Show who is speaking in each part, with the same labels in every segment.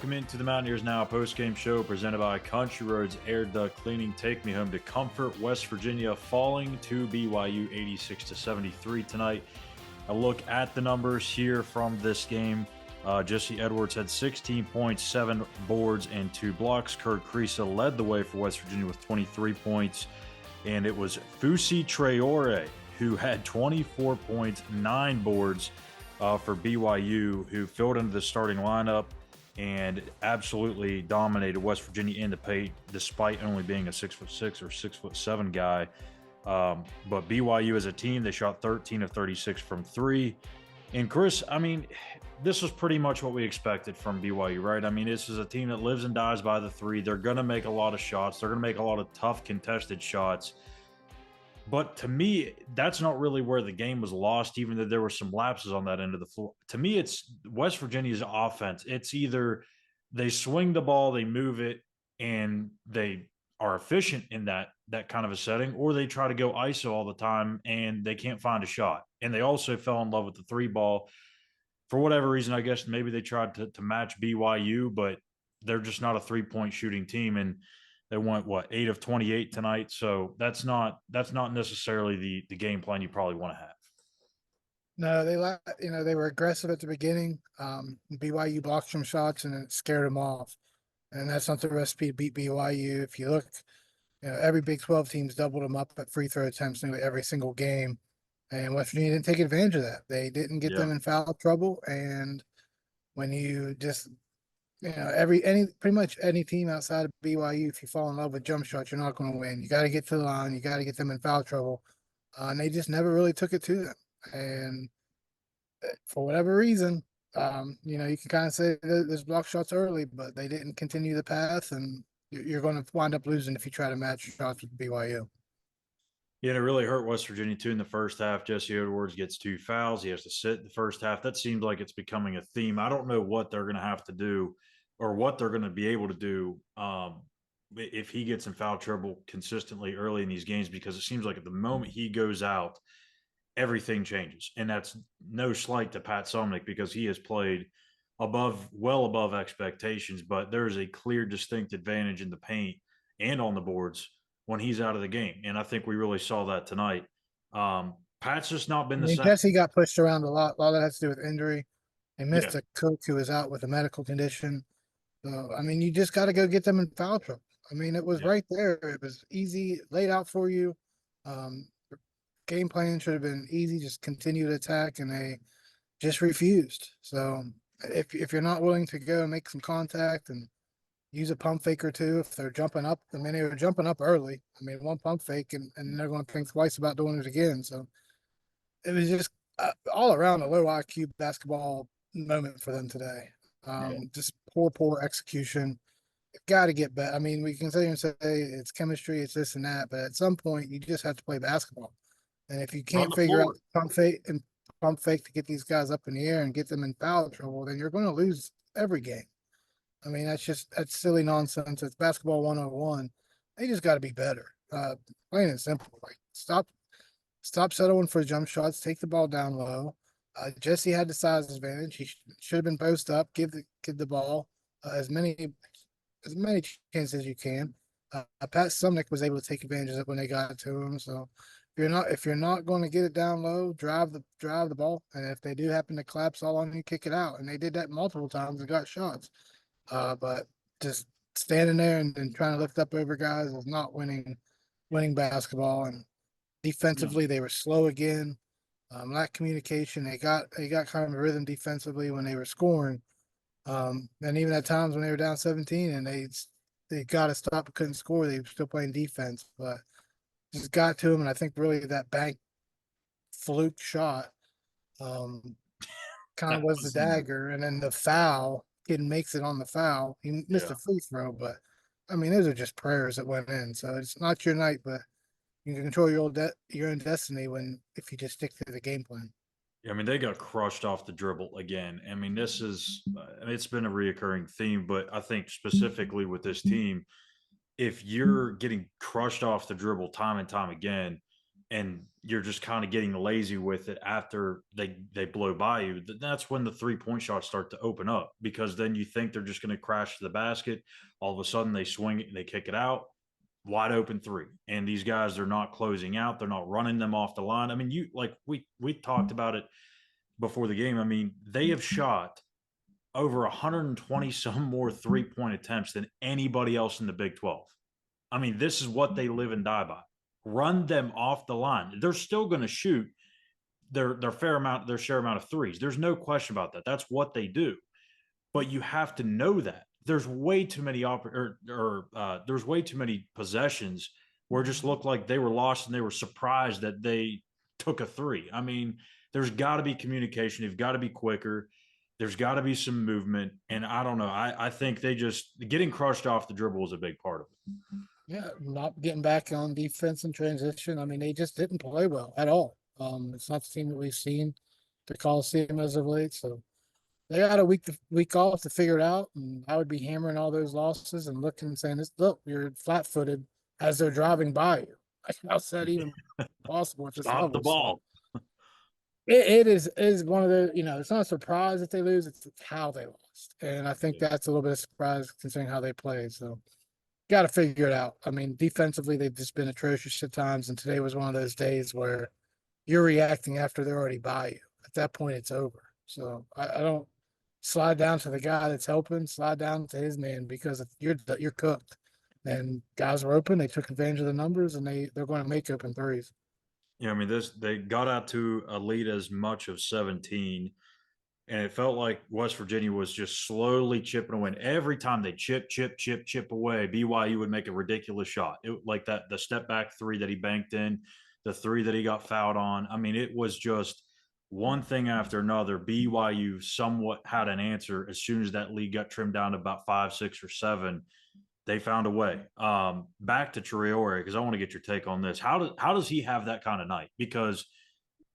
Speaker 1: welcome into the Mountaineers Now post-game show presented by Country Roads Air Duct Cleaning. Take me home to comfort. West Virginia falling to BYU 86-73 tonight. A look at the numbers here from this game. Jesse Edwards had 16 points, 7 boards, and 2 blocks. Kurt Kriisa led the way for West Virginia with 23 points. And it was Fusi Traore who had 24 points, 9 boards for BYU, who filled into the starting lineup and absolutely dominated West Virginia in the paint, despite only being a 6'6" or 6'7" guy. But BYU as a team, they shot 13 of 36 from 3. And Chris, I mean, this was pretty much what we expected from BYU, right? I mean, this is a team that lives and dies by the 3. They're going to make a lot of shots. They're going to make a lot of tough contested shots. But to me, that's not really where the game was lost, even though there were some lapses on that end of the floor. To me, it's West Virginia's offense. It's either they swing the ball, they move it, and they are efficient in that kind of a setting, or they try to go ISO all the time and they can't find a shot. And they also fell in love with the 3 ball. For whatever reason, I guess maybe they tried to match BYU, but they're just not a 3-point shooting team. And they went 8 of 28 tonight. So that's not necessarily the game plan you probably want to have.
Speaker 2: No, they were aggressive at the beginning. BYU blocked some shots and it scared them off. And that's not the recipe to beat BYU. If you look, every Big 12 team's doubled them up at free throw attempts nearly every single game. And West Virginia didn't take advantage of that. They didn't get them in foul trouble. And when you just pretty much any team outside of BYU, if you fall in love with jump shots, you're not going to win. You got to get to the line. You got to get them in foul trouble. And they just never really took it to them. And for whatever reason, you can kind of say there's block shots early, but they didn't continue the path, and you're going to wind up losing if you try to match shots with BYU.
Speaker 1: Yeah, it really hurt West Virginia too in the first half. Jesse Edwards gets 2 fouls. He has to sit in the first half. That seems like it's becoming a theme. I don't know what they're going to have to do or what they're going to be able to do if he gets in foul trouble consistently early in these games, because it seems like at the moment he goes out, everything changes. And that's no slight to Pat Sumnick, because he has played well above expectations, but there's a clear, distinct advantage in the paint and on the boards when he's out of the game. And I think we really saw that tonight. Pat's just not been the same.
Speaker 2: Jesse got pushed around a lot. A lot of that has to do with injury. They missed a coach who was out with a medical condition. So, I mean, you just got to go get them in foul trouble. I mean, it was right there. It was easy, laid out for you. Game plan should have been easy, just continue to attack, and they just refused. So if you're not willing to go and make some contact and use a pump fake or two, if they're jumping up, I mean, they were jumping up early. I mean, one pump fake and they're going to think twice about doing it again. So it was just all around a low IQ basketball moment for them today. Just poor execution. Got to get better. I mean, we can sit here and say it's chemistry, it's this and that, but at some point you just have to play basketball. And if you can't figure out pump fake to get these guys up in the air and get them in foul trouble, then you're going to lose every game. I mean, that's silly nonsense. It's basketball 101. They just got to be better. Plain and simple. Like stop settling for jump shots. Take the ball down low. Jesse had the size advantage. He should have been post up. Give the kid the ball as many chances as you can. Pat Sumnick was able to take advantage of it when they got to him. So if you're not going to get it down low, drive the ball, and if they do happen to collapse all on you, kick it out. And they did that multiple times and got shots. But just standing there and trying to lift up over guys is not winning basketball. And defensively, they were slow again. Lack communication. They got kind of a rhythm defensively when they were scoring. And even at times when they were down 17 and they got to stop and couldn't score, they were still playing defense. But just got to him, and I think really that bank fluke shot kind of was the dagger. And then the foul, kid makes it on the foul. He missed a free throw, but I mean, those are just prayers that went in. So it's not your night, but you can control your own destiny if you just stick to the game plan.
Speaker 1: I mean, they got crushed off the dribble again. I mean, it's been a reoccurring theme, but I think specifically with this team, if you're getting crushed off the dribble time and time again, and you're just kind of getting lazy with it after they blow by you, that's when the 3-point shots start to open up, because then you think they're just going to crash to the basket. All of a sudden they swing it and they kick it out, wide open three. And these guys, they're not closing out. They're not running them off the line. I mean, we talked about it before the game. I mean, they have shot over 120 some more 3-point attempts than anybody else in the Big 12. I mean, this is what they live and die by. Run them off the line. They're still going to shoot their share amount of threes. There's no question about that. That's what they do. But you have to know that there's way too many there's way too many possessions where it just looked like they were lost and they were surprised that they took a three. I mean, there's got to be communication. They've got to be quicker. There's got to be some movement. And I don't know. I think they just getting crushed off the dribble is a big part of it.
Speaker 2: Yeah, not getting back on defense and transition. I mean, they just didn't play well at all. It's not the team that we've seen the Coliseum as of late. So they had a week off to figure it out, and I would be hammering all those losses and looking and saying, "Look, you're flat-footed as they're driving by you." How's that even possible at this
Speaker 1: Stop
Speaker 2: level?
Speaker 1: the ball.
Speaker 2: So it is one of the, it's not a surprise that they lose. It's how they lost, and I think that's a little bit of surprise considering how they played. So got to figure it out. I mean, defensively, they've just been atrocious at times, and today was one of those days where you're reacting after they're already by you. At that point, it's over. So I don't slide down to the guy that's helping, slide down to his man, because you're cooked. And guys were open. They took advantage of the numbers, and they're going to make open threes.
Speaker 1: Yeah, I mean, they got out to a lead as much of 17, and it felt like West Virginia was just slowly chipping away. And every time they chip away, BYU would make a ridiculous shot. Like the step back three that he banked in, the three that he got fouled on. I mean, it was just one thing after another. BYU somewhat had an answer as soon as that lead got trimmed down to about 5, 6, or 7. They found a way. Back to Traore, because I want to get your take on this. How does he have that kind of night? Because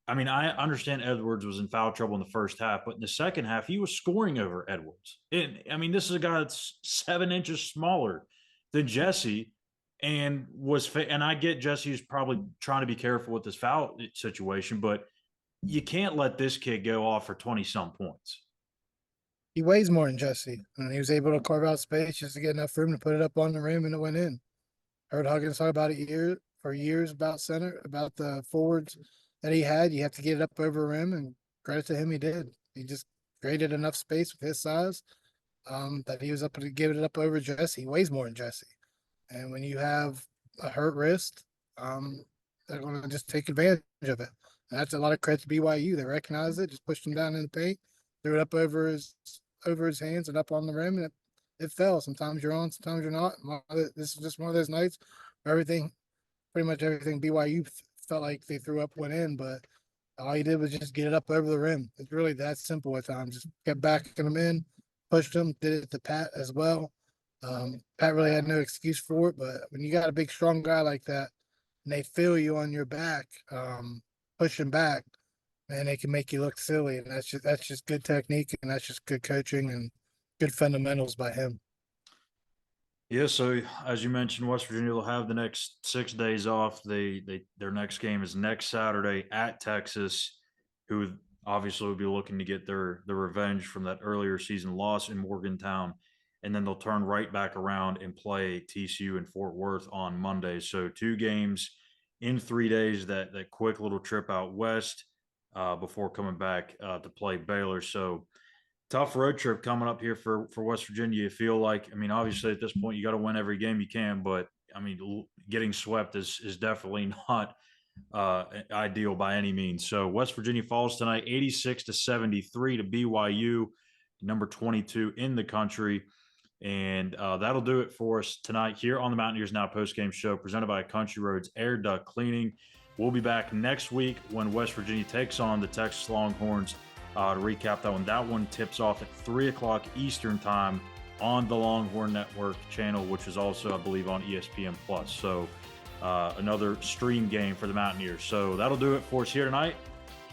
Speaker 1: I mean, I understand Edwards was in foul trouble in the first half, but in the second half, he was scoring over Edwards. I mean, this is a guy that's 7 inches smaller than Jesse, and and I get Jesse's probably trying to be careful with this foul situation, but you can't let this kid go off for 20 some points.
Speaker 2: He weighs more than Jesse, and he was able to carve out space just to get enough room to put it up on the rim, and it went in. Heard Huggins talk about it for years about the forwards that he had. You have to get it up over rim, and credit to him, he did. He just created enough space with his size that he was up to give it up over Jesse. He weighs more than Jesse, and when you have a hurt wrist, they're going to just take advantage of it. And that's a lot of credit to BYU. They recognized it, just pushed him down in the paint, threw it up over his hands and up on the rim, and it fell. Sometimes you're on, sometimes you're not. This is just one of those nights where pretty much everything BYU felt like they threw up went in, but all he did was just get it up over the rim. It's really that simple at times. Just kept backing them in, pushed them, did it to Pat as well. Pat really had no excuse for it, but when you got a big, strong guy like that, and they feel you on your back, pushing back, man, they can make you look silly, and that's just good technique, and that's just good coaching and good fundamentals by him.
Speaker 1: Yeah, so as you mentioned, West Virginia will have the next 6 days off. Their next game is next Saturday at Texas, who obviously will be looking to get their revenge from that earlier season loss in Morgantown, and then they'll turn right back around and play TCU in Fort Worth on Monday. So 2 games in 3 days. That quick little trip out west before coming back to play Baylor. So tough road trip coming up here for West Virginia. You feel like, I mean, obviously at this point you got to win every game you can, but I mean, getting swept is definitely not ideal by any means. So West Virginia falls tonight, 86-73 to BYU, number 22 in the country. And that'll do it for us tonight here on the Mountaineers Now postgame show presented by Country Roads Air Duct Cleaning. We'll be back next week when West Virginia takes on the Texas Longhorns. To recap that one, tips off at 3 o'clock Eastern time on the Longhorn Network channel, which is also, I believe, on ESPN Plus. So another stream game for the Mountaineers. So that'll do it for us here tonight.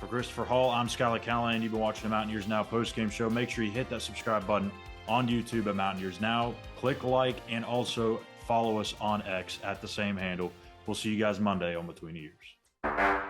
Speaker 1: For Christopher Hall, I'm Schuyler Callihan. You've been watching the Mountaineers Now postgame show. Make sure you hit that subscribe button on YouTube at Mountaineers Now. Click like and also follow us on X at the same handle. We'll see you guys Monday on Between the Years. Bye.